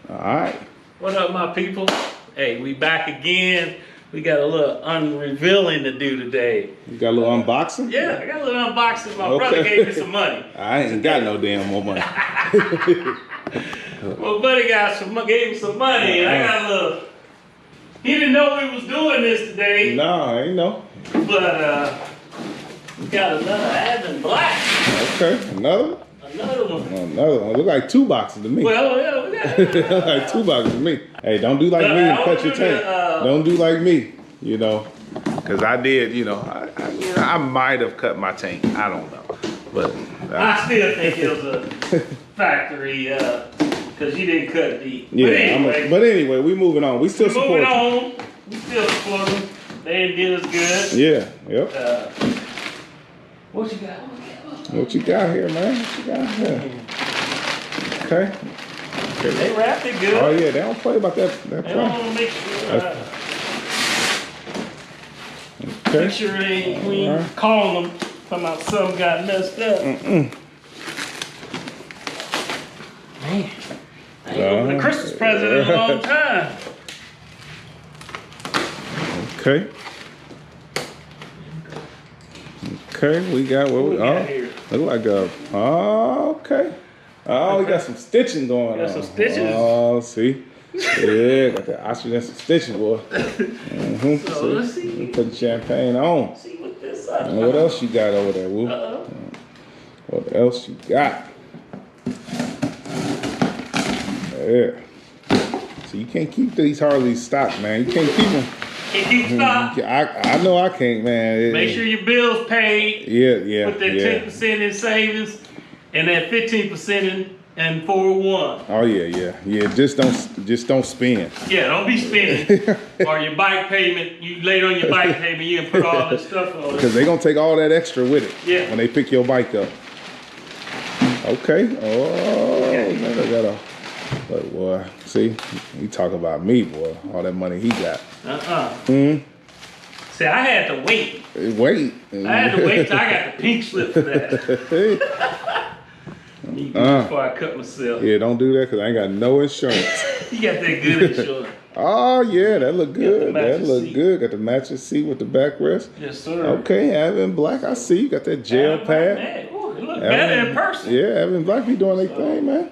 All right. What up, my people? Hey, we back again. We got a little unrevealing to do today. You got a little unboxing? Yeah, I got a little unboxing. My brother gave me some money. I ain't got no damn more money. My buddy gave me some money. And I got a little. He didn't know we was doing this today. No, I ain't know. But we got another Advanblack. Okay, another one? Another one. Another one. Look like 2 boxes to me. Well, yeah, we got it. Look like 2 boxes to me. Hey, don't do like me and cut your tank. Don't do like me, you know. Because I did, you know, I might have cut my tank. I don't know. But I still think it was a factory because you didn't cut deep. Yeah, but anyway, we moving on. We still support you. We still support them. They did us good. Yeah, yep. What you got? What you got here, man? What you got here? Okay. They wrapped it good. Oh yeah, they don't play about that They don't want to make sure. Make sure we ain't calling them talking about something got messed up. Man, I ain't opened a Christmas present in a long time. Okay. Okay, we got what we got here. Look like a okay. Oh, we got some stitching going on. Got some stitches. Oh, see. Yeah, got that ostrich and some stitches, boy. So let's see. Putting champagne on. Let's see what this is. What else you got over there, Woo? What else you got? Yeah. So you can't keep these Harleys stock, man. You can't keep them. Can't keep stock. I know I can't, man. Make sure your bills paid. Yeah. Put that 10% in savings and that 15% in 401. Oh yeah. Just don't spend. Yeah, don't be spending. Or your bike payment. You laid on your bike payment. You can put all this stuff on it. Because they're gonna take all that extra with it. Yeah. When they pick your bike up. Okay. Oh, man, I got a. But boy, see, he talk about me, boy. All that money he got. See, I had to wait. Wait. I had to wait till I got the pink slip for that. Before I cut myself. Yeah, don't do that because I ain't got no insurance. You got that good insurance. Oh yeah, that look good. That look seat. good. Got the matching seat with the backrest. Yes, sir. Okay, Advanblack. I see you got that gel pad. Ooh, it look better in person. Yeah, Advanblack be doing their thing, man.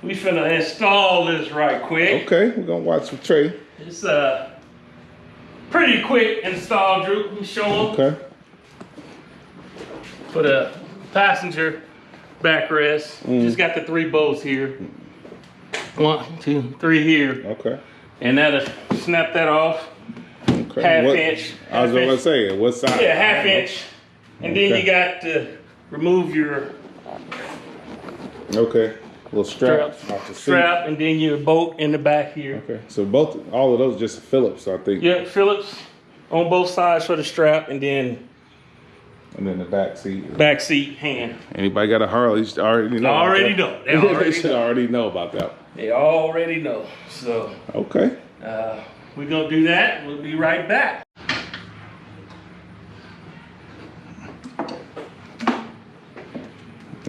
We finna install this right quick. Okay, we're gonna watch with Trey. It's pretty quick install, Drew. Let me show them. Okay. For the passenger backrest, just got the 3 bolts here. 1, 2, 3 here. Okay. And that'll snap that off. Okay. Half inch. I was gonna say, what size? Yeah, half inch. And then you got to remove your little strap off the seat. and then your bolt in the back here. Okay. So all of those just Phillips, I think. Yeah, Phillips on both sides for the strap, and then the back seat. Back seat hand. Anybody got a Harley? Already know. They already know. They already know about that. They already know. So. Okay. We're gonna do that. We'll be right back.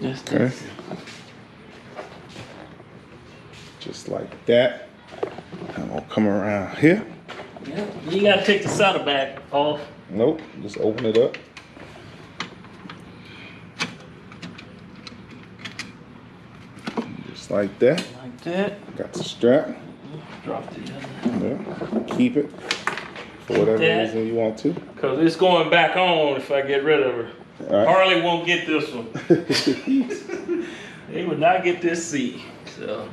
Okay. Just like that. I'm gonna come around here. Yeah. You gotta take the saddlebag off. Nope. Just open it up. Just like that. Like that. Got the strap. Drop the other. Yeah. Keep it for whatever reason you want to. Cause it's going back on if I get rid of her. Right. Harley won't get this one. They would not get this seat. So.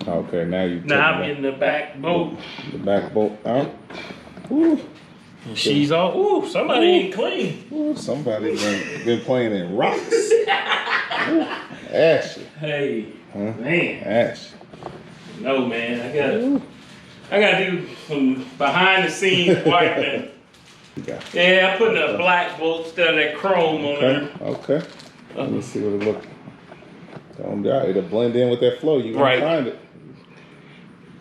Okay, now you. Now I'm getting the back bolt. The back bolt out. Ooh. She's all. Ooh, somebody ain't clean. Ooh, somebody been playing in rocks. Ooh, Ashy. Hey, man. Ash. No, man. I gotta do some behind the scenes wiping. Yeah, I'm putting a black bolt instead of that chrome on there. Okay. Let me see what it looks like. It'll blend in with that flow. You can find it.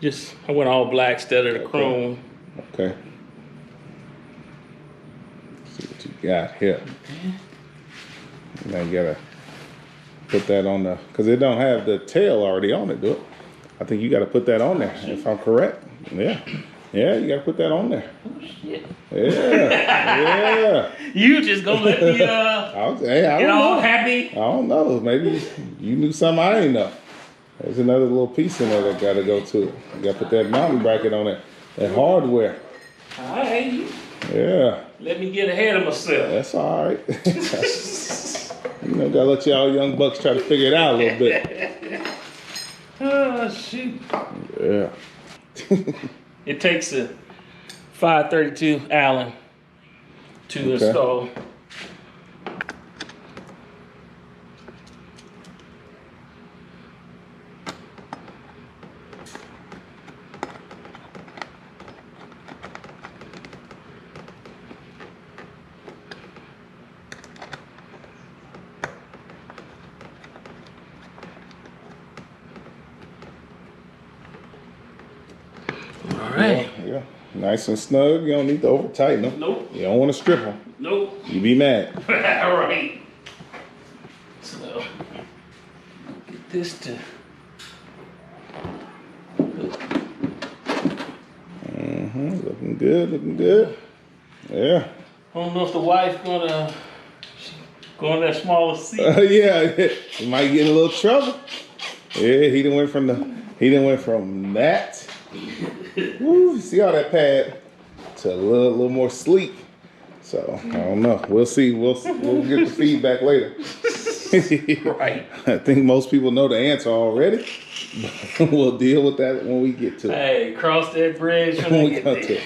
I went all black instead of the chrome. Okay. Let's see what you got here. Now you gotta put that on the, because it don't have the tail already on it, do it? I think you gotta put that on there, if I'm correct. Yeah. Yeah, you gotta put that on there. Oh, shit. Yeah. You just gonna let me, Hey, I get don't all know. happy? I don't know. Maybe you knew something I ain't know. There's another little piece in there that gotta go to it. You gotta put that mounting bracket on it. That hardware. All right. Yeah. Let me get ahead of myself. That's all right. You know, gotta let y'all young bucks try to figure it out a little bit. Oh, shoot. Yeah. It takes a 532 Allen to install. All right. Yeah. Nice and snug. You don't need to over tighten them. Nope. You don't want to strip them. Nope. You be mad. All right. So, get this to. Looking good. Looking good. Yeah. I don't know if the wife gonna go in that smaller seat. Yeah. You might get in a little trouble. Yeah. He done went from that. Woo, see all that pad to a little more sleek. So I don't know. We'll see. We'll get the feedback later. Right. I think most people know the answer already. But we'll deal with that when we get to it. Hey, cross that bridge when we get come there. to it.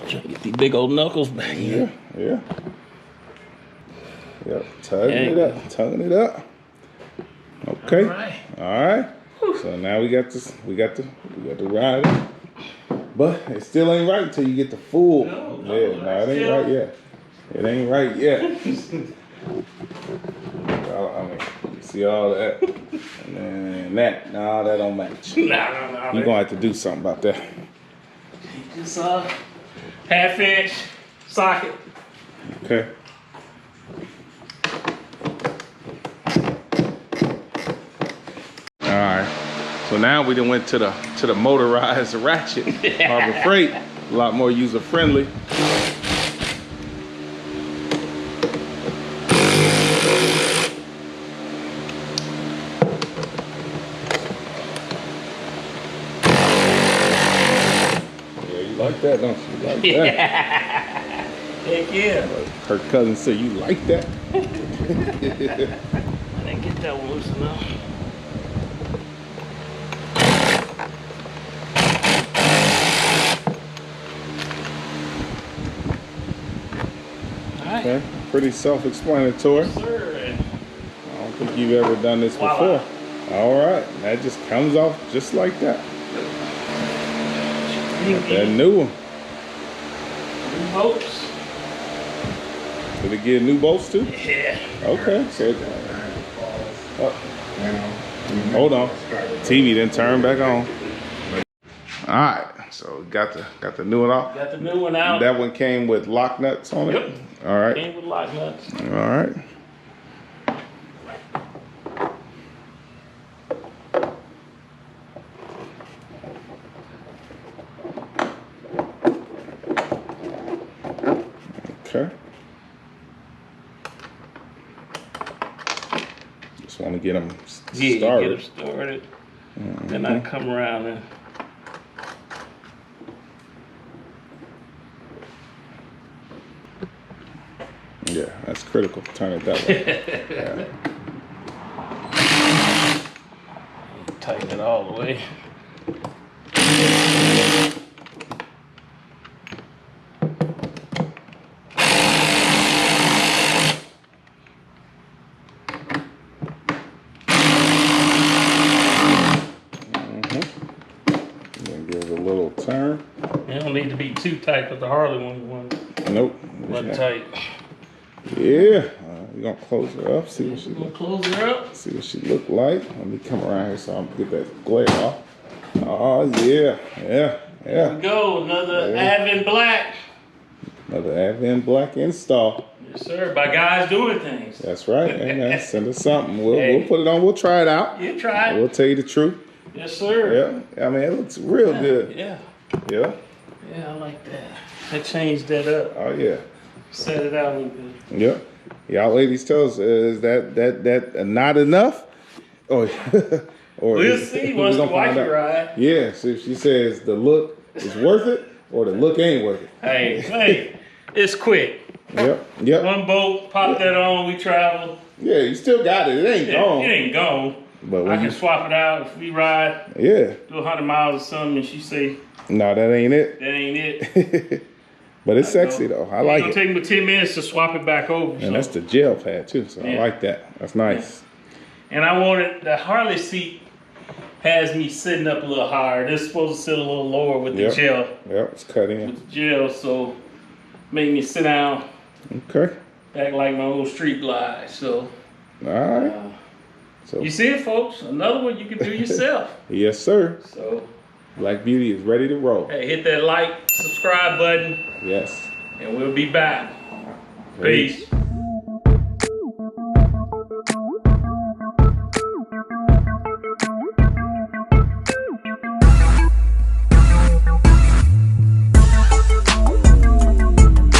Trying to get these big old knuckles back here. Yeah. Yep. Tugging it up. Okay. All right. So now we got this. We got to ride it. But it still ain't right until you get the full. No, it ain't right yet. It ain't right yet. I mean, you see all that, and then that. Nah, that don't match. Nah. You're gonna have to do something about that. Just half-inch socket. Okay. All right. So now we done went to the motorized ratchet Harbor Freight. A lot more user friendly. Yeah, you like that, don't you? You like that? Heck yeah. Her cousin said, "You like that?" I didn't get that one loose enough. Okay, pretty self-explanatory. Sir. I don't think you've ever done this before. All right, that just comes off just like that. That new one. New bolts. Did it get new bolts too? Yeah. Okay, good. Hold on. TV didn't turn back on. All right, so got the new one off. Got the new one out. That one came with lock nuts on it. Yep. All right. Came with lock nuts. All right. Okay. Just want to get them started. Yeah, get them started. Then I come around and. Yeah, that's critical. Turn it that way. Yeah. Tighten it all the way. Then give it a little turn. It don't need to be too tight, but the Harley one Nope. wasn't tight. Yeah, We're gonna close her up. See what she We'll close her up. see what she look like. Let me come around here so I can get that glare off. Oh yeah. There we go. Another Advanblack. Another Advanblack install. Yes, sir. By guys doing things. That's right. Hey man, send us something. We'll put it on. We'll try it out. You try it. We'll tell you the truth. Yes, sir. Yeah. I mean, it looks real good. Yeah. Yeah. Yeah, I like that. I changed that up. Oh yeah. Set it out a little bit. Yeah. Y'all ladies tell us, is that not enough? Or We'll see once the wife ride. Yeah, so if she says the look is worth it or the look ain't worth it. Hey, it's quick. Yep. One bolt, pop that on, we travel. Yeah, you still got it. It ain't gone. It ain't gone. But when I can swap it out if we ride. Yeah. Do 100 miles or something, and she say, no, that ain't it. that ain't it. But it's sexy though. I like it. It's gonna take me 10 minutes to swap it back over. And that's the gel pad too, so I like that. That's nice. And I wanted, the Harley seat has me sitting up a little higher. This is supposed to sit a little lower with the gel. Yep, it's cut in. With the gel, so make me sit down. Okay. Back like my old street glide, so. All right. So you see it, folks? Another one you can do yourself. Yes, sir. So. Black Beauty is ready to roll. Hey, hit that like, subscribe button. Yes. And we'll be back. Peace.